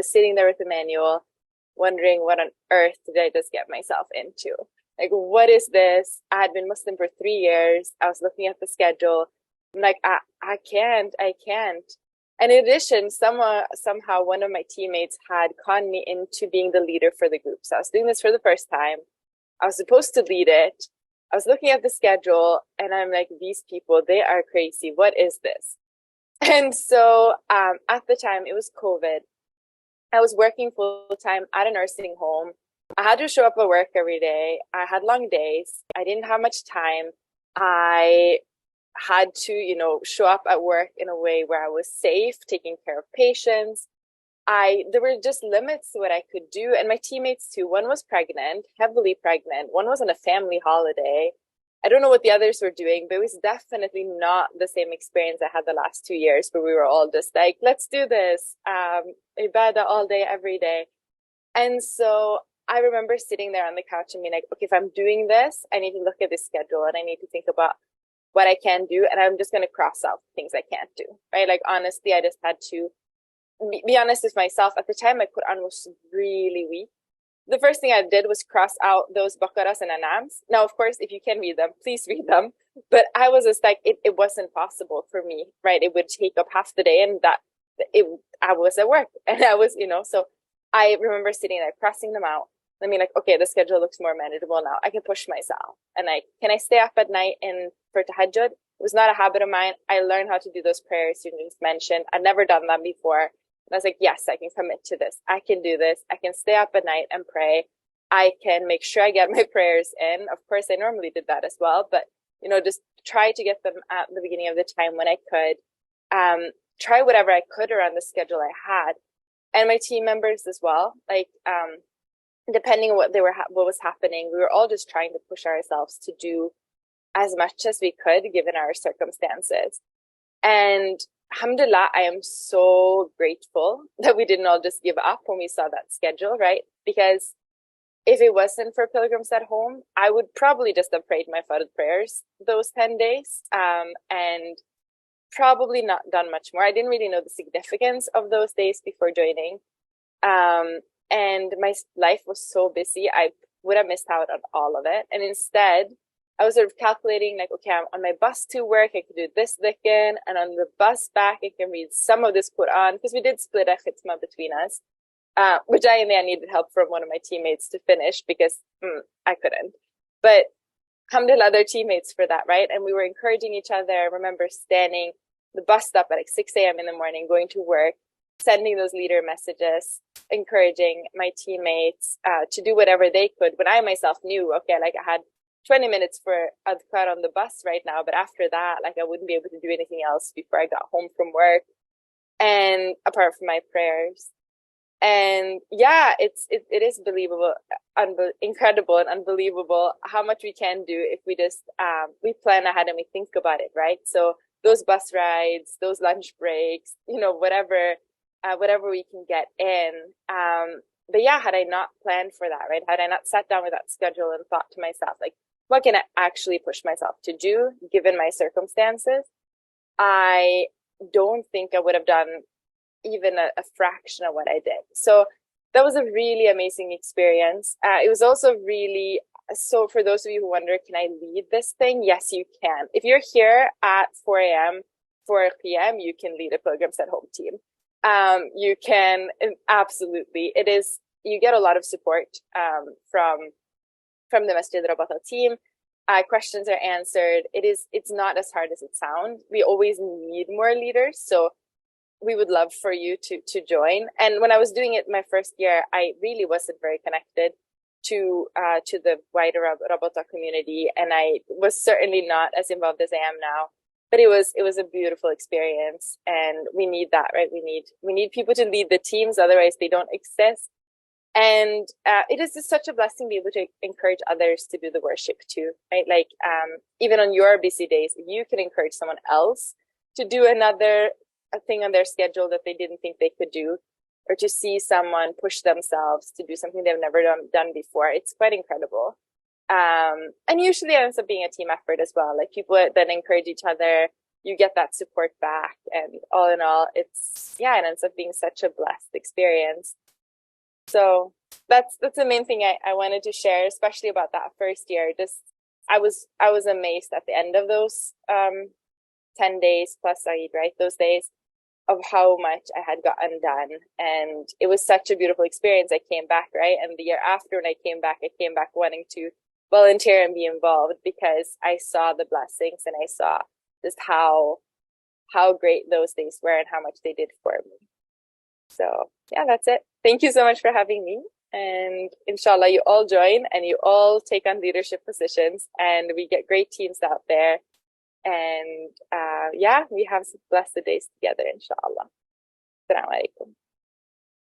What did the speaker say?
was sitting there with the manual, wondering what on earth did I just get myself into? Like, what is this? I had been Muslim for 3 years. I was looking at the schedule. I'm like, I can't. And in addition, somehow one of my teammates had conned me into being the leader for the group. So I was doing this for the first time. I was supposed to lead it. I was looking at the schedule and I'm like, these people, they are crazy. What is this? And so at the time, it was COVID. I was working full time at a nursing home. I had to show up at work every day. I had long days. I didn't have much time. I had to, show up at work in a way where I was safe, taking care of patients. There were just limits to what I could do. And my teammates too. One was pregnant, heavily pregnant. One was on a family holiday. I don't know what the others were doing, but it was definitely not the same experience I had the last 2 years where we were all just like, let's do this. Ibadah all day, every day. And so I remember sitting there on the couch and being like, okay, if I'm doing this, I need to look at this schedule and I need to think about what I can do. And I'm just going to cross out things I can't do, right? Like, honestly, I just had to be honest with myself. At the time, my Quran was really weak. The first thing I did was cross out those Baqaras and Anams. Now, of course, if you can read them, please read them. But I was just like, it wasn't possible for me, right? It would take up half the day and I was at work and I was, so I remember sitting there, crossing them out. I mean, like, okay, the schedule looks more manageable now. I can push myself. And can I stay up at night for tahajjud? It was not a habit of mine. I learned how to do those prayers you just mentioned. I'd never done that before. And I was like, yes, I can commit to this. I can do this. I can stay up at night and pray. I can make sure I get my prayers in. Of course, I normally did that as well, but, just try to get them at the beginning of the time when I could. Try whatever I could around the schedule I had. And my team members as well. Like, depending on what was happening, we were all just trying to push ourselves to do as much as we could given our circumstances. And alhamdulillah, I am so grateful that we didn't all just give up when we saw that schedule, right? Because if it wasn't for Pilgrims at Home, I would probably just have prayed my Fard prayers those 10 days and probably not done much more. I didn't really know the significance of those days before joining. And my life was so busy, I would have missed out on all of it. And instead, I was sort of calculating like, okay, I'm on my bus to work, I could do this dhikr, and on the bus back, I can read some of this Quran, because we did split a khitma between us, which I in the end needed help from one of my teammates to finish because I couldn't. But alhamdulillah, other teammates for that, right? And we were encouraging each other. I remember standing the bus stop at like 6 a.m. in the morning, going to work, sending those leader messages, encouraging my teammates to do whatever they could. When I myself knew, okay, like I had 20 minutes for adhkar on the bus right now, but after that, like I wouldn't be able to do anything else before I got home from work, and apart from my prayers. And yeah, it is believable, incredible and unbelievable how much we can do if we just we plan ahead and we think about it, right? So those bus rides, those lunch breaks, whatever we can get in. But yeah, had I not planned for that, right? Had I not sat down with that schedule and thought to myself, like, what can I actually push myself to do given my circumstances? I don't think I would have done even a fraction of what I did. So that was a really amazing experience. It was also really, so for those of you who wonder, can I lead this thing? Yes, you can. If you're here at 4 a.m., 4 p.m., you can lead a Pilgrims at Home team. You can, absolutely. You get a lot of support from the Masjid Rabata team. Questions are answered. It's not as hard as it sounds. We always need more leaders, so we would love for you to join. And when I was doing it my first year, I really wasn't very connected to the wider Rabata community, and I was certainly not as involved as I am now. But it was a beautiful experience, and we need that, right? We need people to lead the teams, otherwise they don't exist. And it is just such a blessing to be able to encourage others to do the worship too, right? Like even on your busy days, if you can encourage someone else to do another thing on their schedule that they didn't think they could do, or to see someone push themselves to do something they've never done before, it's quite incredible. And usually it ends up being a team effort as well, like people that encourage each other. you get that support back. And all in all, it ends up being such a blessed experience. So that's the main thing I wanted to share, especially about that first year. Just I was amazed at the end of those 10 days plus Eid, right? Those days of how much I had gotten done. And it was such a beautiful experience. I came back, right? And the year after when I came back wanting to volunteer and be involved because I saw the blessings and I saw just how great those days were and how much they did for me. So yeah, that's it. Thank you so much for having me. And inshallah, you all join and you all take on leadership positions and we get great teams out there. And yeah, we have some blessed days together, inshallah. Assalamu alaikum.